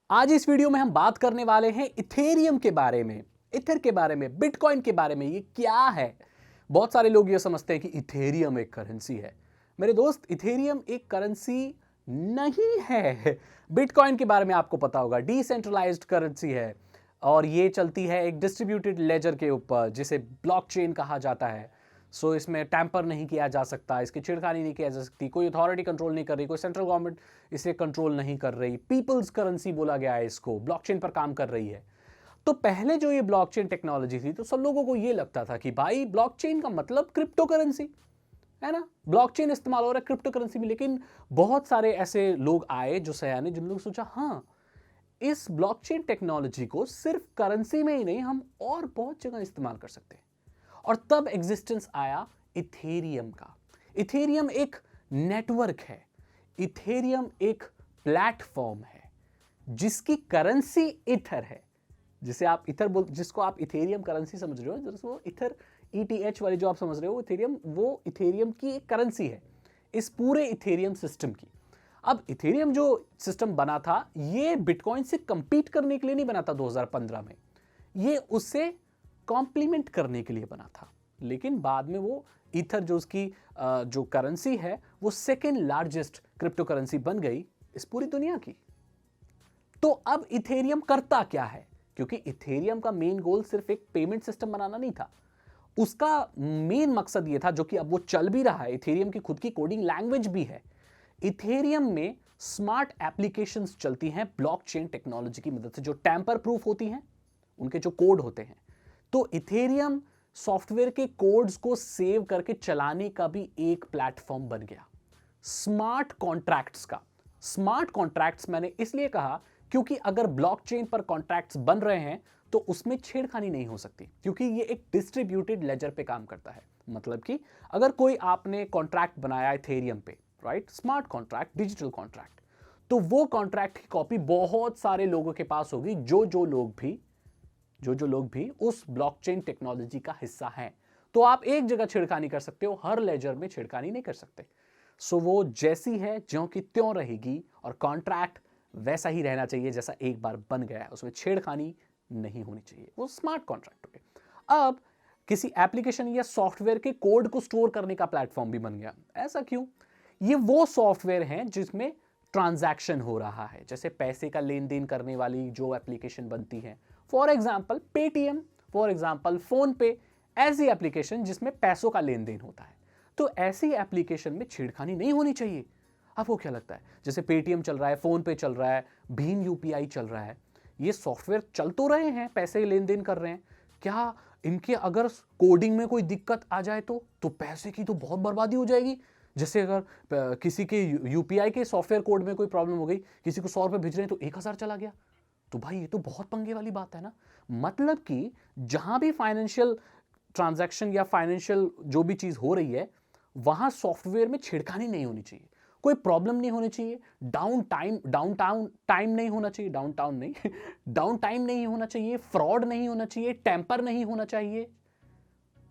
आज इस वीडियो में हम बात करने वाले हैं इथेरियम के बारे में, इथर के बारे में, बिटकॉइन के बारे में। ये क्या है? बहुत सारे लोग ये समझते हैं कि इथेरियम एक करेंसी है। मेरे दोस्त, इथेरियम एक करेंसी नहीं है। बिटकॉइन के बारे में आपको पता होगा, डिसेंट्रलाइज्ड करेंसी है और ये चलती है एक डिस्ट्रीब्यूटेड लेजर के ऊपर जिसे ब्लॉकचेन कहा जाता है। सो इसमें टैंपर नहीं किया जा सकता, इसकी छेड़खानी नहीं किया जा सकती, कोई अथॉरिटी कंट्रोल नहीं कर रही, कोई सेंट्रल गवर्नमेंट इसे कंट्रोल नहीं कर रही। पीपल्स करेंसी बोला गया है इसको, ब्लॉकचेन पर काम कर रही है। तो पहले जो ये ब्लॉकचेन टेक्नोलॉजी थी तो सब लोगों को ये लगता था कि भाई ब्लॉकचेन का मतलब क्रिप्टो करेंसी है ना, ब्लॉकचेन इस्तेमाल हो रहा है क्रिप्टो करेंसी में। लेकिन बहुत सारे ऐसे लोग आए जो सयाने, जिन लोग सोचा हाँ, इस ब्लॉकचेन टेक्नोलॉजी को सिर्फ करेंसी में ही नहीं, हम और बहुत जगह इस्तेमाल कर सकते हैं। और तब एग्जिस्टेंस आया इथेरियम का। इथेरियम एक नेटवर्क है, इथेरियम एक प्लेटफॉर्म है जिसकी करेंसी इथर है। जिसे आप इथर बोल, जिसको आप इथेरियम करेंसी समझ रहे हो, जिसको इथर ETH वाली जो आप समझ रहे हो इथेरियम, वो इथेरियम की एक करेंसी है इस पूरे इथेरियम सिस्टम की। अब इथेरियम जो सिस्टम बना था ये बिटकॉइन से कंपीट करने के लिए नहीं बना था 2015 में, ये उससे कॉम्प्लीमेंट करने के लिए बना था। लेकिन बाद में वो ईथर जो उसकी जो करेंसी है वो सेकेंड लार्जेस्ट क्रिप्टो करेंसी बन गई इस पूरी दुनिया की। तो अब इथेरियम करता क्या है? क्योंकि इथेरियम का मेन गोल सिर्फ एक पेमेंट सिस्टम बनाना नहीं था, उसका मेन मकसद ये था, जो कि अब वो चल भी रहा है, इथेरियम की खुद की कोडिंग लैंग्वेज भी है। इथेरियम में स्मार्ट एप्लीकेशंस चलती हैं ब्लॉकचेन टेक्नोलॉजी की मदद से, जो टैंपर प्रूफ होती हैं, उनके जो कोड होते हैं। तो इथेरियम सॉफ्टवेयर के कोड्स को सेव करके चलाने का भी एक प्लेटफॉर्म बन गया स्मार्ट कॉन्ट्रैक्ट्स का। स्मार्ट कॉन्ट्रैक्ट्स मैंने इसलिए कहा क्योंकि अगर ब्लॉकचेन पर कॉन्ट्रैक्ट्स बन रहे हैं तो उसमें छेड़खानी नहीं हो सकती, क्योंकि ये एक डिस्ट्रीब्यूटेड लेजर पे काम करता है। मतलब कि अगर कोई आपने कॉन्ट्रैक्ट बनाया इथेरियम पे, right, smart contract, digital contract, तो वो कॉन्ट्रैक्ट की कॉपी बहुत सारे लोगों के पास होगी, जो लोग भी उस ब्लॉकचेन टेक्नोलॉजी का हिस्सा हैं। तो आप एक जगह छेड़खानी कर सकते हो, हर लेजर में छेड़खानी नहीं कर सकते। सो वो जैसी है ज्यों की त्यों रहेगी और कॉन्ट्रैक्ट वैसा ही रहना चाहिए जैसा एक बार बन गया है, उसमें छेड़खानी नहीं होनी चाहिए। वो स्मार्ट कॉन्ट्रैक्ट हो गए। अब किसी एप्लीकेशन या सॉफ्टवेयर के कोड को स्टोर करने का प्लेटफॉर्म भी बन गया। ऐसा क्यों? ये वो सॉफ्टवेयर हैं जिसमें ट्रांजैक्शन हो रहा है, जैसे पैसे का लेन देन करने वाली जो एप्लीकेशन बनती है, for example Paytm, for example phone पे, ऐसी एप्लीकेशन जिसमें पैसों का लेन देन होता है। तो ऐसी एप्लीकेशन में छेड़खानी नहीं होनी चाहिए। आपको क्या लगता है, जैसे पेटीएम चल रहा है, फोन पे चल रहा है, भीम UPI चल रहा है, ये सॉफ्टवेयर चल तो रहे हैं, पैसे लेन देन कर रहे हैं, क्या इनके अगर कोडिंग में कोई दिक्कत आ जाए तो पैसे की तो बहुत बर्बादी हो जाएगी। जैसे अगर किसी के UPI के सॉफ्टवेयर कोड में कोई प्रॉब्लम हो गई, किसी को 100 रुपये भेज रहे हैं तो 1000 चला गया, तो भाई ये तो बहुत पंगे वाली बात है ना। मतलब कि जहां भी फाइनेंशियल ट्रांजैक्शन या फाइनेंशियल जो भी चीज हो रही है, वहां सॉफ्टवेयर में छेड़खानी नहीं होनी चाहिए, कोई प्रॉब्लम नहीं होनी चाहिए, डाउन टाइम नहीं होना चाहिए, डाउन नहीं डाउन टाइम नहीं होना चाहिए, फ्रॉड नहीं होना चाहिए, टेम्पर नहीं होना चाहिए।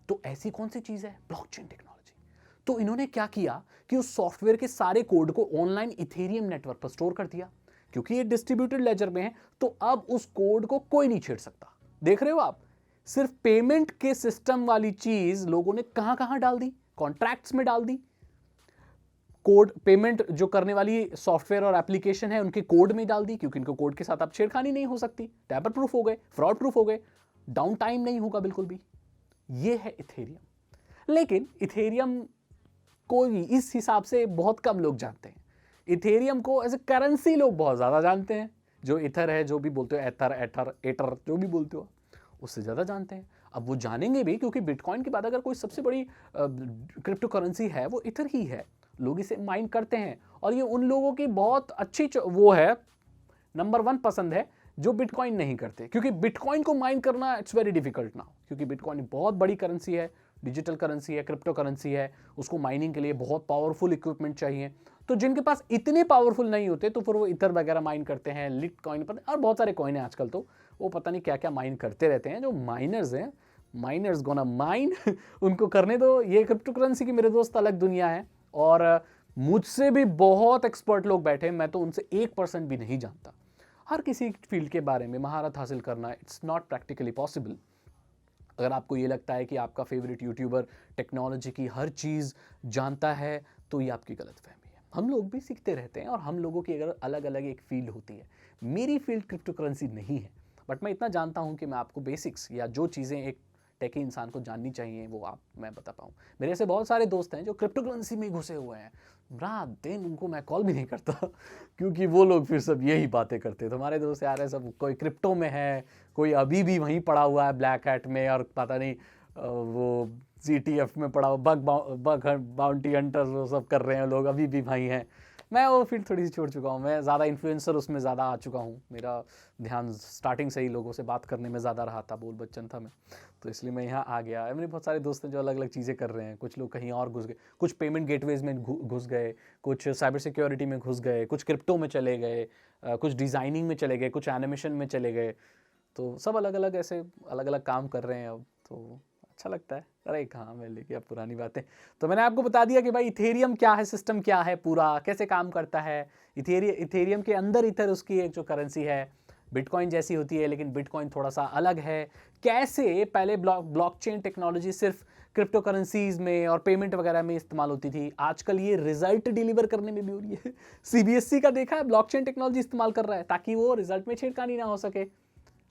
तो ऐसी कौन सी चीज है? Blockchain technology. तो इन्होंने क्या किया कि उस सॉफ्टवेयर के सारे कोड को ऑनलाइन इथेरियम नेटवर्क पर स्टोर कर दिया। क्योंकि ये डिस्ट्रीब्यूटेड लेजर में है तो अब उस कोड को कोई नहीं छेड़ सकता। देख रहे हो आप, सिर्फ पेमेंट के सिस्टम वाली चीज लोगों ने कहां कहां डाल दी? कॉन्ट्रैक्ट्स में डाल दी। कोड, पेमेंट जो करने वाली सॉफ्टवेयर और एप्लीकेशन है उनके कोड में डाल दी, क्योंकि इनको कोड के साथ अब छेड़खानी नहीं हो सकती, टैपर प्रूफ हो गए, फ्रॉड प्रूफ हो गए, डाउन टाइम नहीं होगा बिल्कुल भी। ये है इथेरियम। लेकिन इथेरियम को इस हिसाब से बहुत कम लोग जानते हैं। इथेरियम को एज ए करेंसी लोग बहुत ज्यादा जानते हैं। जो इथर है, जो भी बोलते हो, एटर जो भी बोलते हो, उससे ज्यादा जानते हैं। अब वो जानेंगे भी क्योंकि बिटकॉइन के बाद अगर कोई सबसे बड़ी क्रिप्टो करेंसी है वो इथर ही है। लोग इसे माइन करते हैं और ये उन लोगों की बहुत अच्छी वो है, नंबर 1 पसंद है, जो बिटकॉइन नहीं करते। क्योंकि बिटकॉइन को माइन करना इट्स वेरी डिफिकल्ट नाउ, क्योंकि बिटकॉइन बहुत बड़ी करेंसी है, डिजिटल करेंसी है, क्रिप्टो करेंसी है, उसको माइनिंग के लिए बहुत पावरफुल इक्विपमेंट चाहिए। तो जिनके पास इतने पावरफुल नहीं होते तो फिर वो इथर वगैरह माइन करते हैं, लिट कॉइन पर, और बहुत सारे कॉइन है आजकल, तो वो पता नहीं क्या क्या माइन करते रहते हैं। जो माइनर्स हैं, माइनर्स गोना माइन उनको करने दो। ये क्रिप्टो करेंसी की मेरे दोस्त अलग दुनिया है, और मुझसे भी बहुत एक्सपर्ट लोग बैठे, मैं तो उनसे 1% भी नहीं जानता। हर किसी फील्ड के बारे में महारत हासिल करना इट्स नॉट प्रैक्टिकली पॉसिबल। अगर आपको ये लगता है कि आपका फेवरेट यूट्यूबर टेक्नोलॉजी की हर चीज़ जानता है तो ये आपकी गलतफहमी है। हम लोग भी सीखते रहते हैं और हम लोगों की अगर अलग अलग एक फील्ड होती है। मेरी फील्ड क्रिप्टो करेंसी नहीं है, बट मैं इतना जानता हूँ कि मैं आपको बेसिक्स या जो चीज़ें एक टेकी इंसान को जाननी चाहिए वो मैं बता पाऊँ। मेरे ऐसे बहुत सारे दोस्त हैं जो क्रिप्टो करेंसी में घुसे हुए हैं, रात दिन उनको मैं कॉल भी नहीं करता क्योंकि वो लोग फिर सब यही बातें करते हैं। तो हमारे दोस्त यार है सब, कोई क्रिप्टो में है, कोई अभी भी वहीं पड़ा हुआ है ब्लैक हैट में, और पता नहीं वो CTF में पड़ा हुआ बग बाउंटी हंटर्स वो सब कर रहे हैं लोग, अभी भी वहीं हैं। मैं वो फील्ड थोड़ी सी छोड़ चुका हूँ, मैं ज़्यादा इन्फ्लुएंसर उसमें ज़्यादा आ चुका हूँ। मेरा ध्यान स्टार्टिंग से ही लोगों से बात करने में ज़्यादा रहा था, बोल बच्चन था मैं, तो इसलिए मैं यहाँ आ गया। मेरे बहुत सारे दोस्त हैं जो अलग अलग चीज़ें कर रहे हैं, कुछ लोग कहीं और घुस गए, कुछ पेमेंट गेटवेज में घुस गए, कुछ साइबर सिक्योरिटी में घुस गए, कुछ क्रिप्टो में चले गए, कुछ डिज़ाइनिंग में चले गए, कुछ एनिमेशन में चले गए। तो सब अलग अलग ऐसे अलग अलग काम कर रहे हैं अब, तो अच्छा लगता है। अरे कहाँ मैं लेके अब पुरानी बातें। तो मैंने आपको बता दिया कि भाई इथेरियम क्या है, सिस्टम क्या है, पूरा कैसे काम करता है। इथेरियम के अंदर इथर उसकी एक जो करेंसी है बिटकॉइन जैसी होती है, लेकिन बिटकॉइन थोड़ा सा अलग है। कैसे पहले ब्लॉकचेन टेक्नोलॉजी सिर्फ क्रिप्टो करेंसीज में और पेमेंट वगैरह में इस्तेमाल होती थी, आजकल ये रिजल्ट डिलीवर करने में भी हो रही है। CBSE का देखा है ब्लॉकचेन टेक्नोलॉजी इस्तेमाल कर रहा है ताकि वो रिजल्ट में छेड़खानी ना हो सके।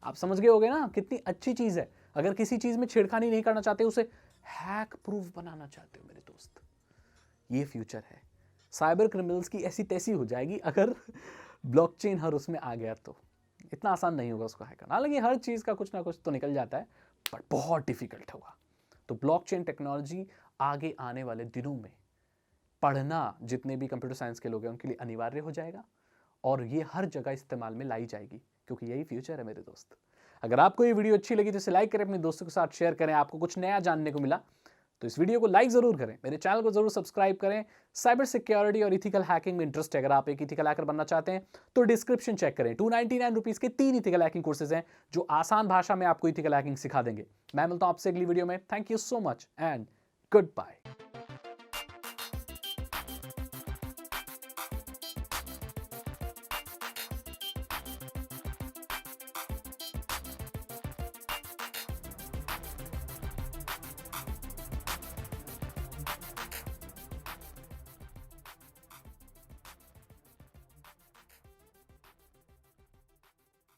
आप समझ गए होगे ना कितनी अच्छी चीज़ है। अगर किसी चीज़ में छेड़खानी नहीं करना चाहते, उसे हैक प्रूफ बनाना चाहते हो मेरे दोस्त, ये फ्यूचर है। साइबर क्रिमिनल्स की ऐसी तैसी हो जाएगी अगर ब्लॉकचेन हर उसमें आ गया तो। इतना आसान नहीं होगा उसको हैक करना। हालांकि हर चीज़ का कुछ ना कुछ तो निकल जाता है, बट बहुत डिफिकल्ट होगा। तो ब्लॉकचेन टेक्नोलॉजी आगे आने वाले दिनों में पढ़ना जितने भी कंप्यूटर साइंस के लोग हैं उनके लिए अनिवार्य हो जाएगा, और ये हर जगह इस्तेमाल में लाई जाएगी, क्योंकि यही फ्यूचर है मेरे दोस्त। अगर आपको ये वीडियो अच्छी लगी तो इसे लाइक करें, अपने दोस्तों के साथ शेयर करें। आपको कुछ नया जानने को मिला तो इस वीडियो को लाइक जरूर करें, मेरे चैनल को जरूर सब्सक्राइब करें। साइबर सिक्योरिटी और इथिकल हैकिंग में इंटरेस्ट है, अगर आप एक इथिकल हैकर बनना चाहते हैं तो डिस्क्रिप्शन चेक करें। 299 रुपीज़ के 3 इथिकल हैकिंग कोर्सेज हैं जो आसान भाषा में आपको इथिकल हैकिंग सिखा देंगे। मैं मिलता हूं आपसे अगली वीडियो में। Thank you so much and good bye.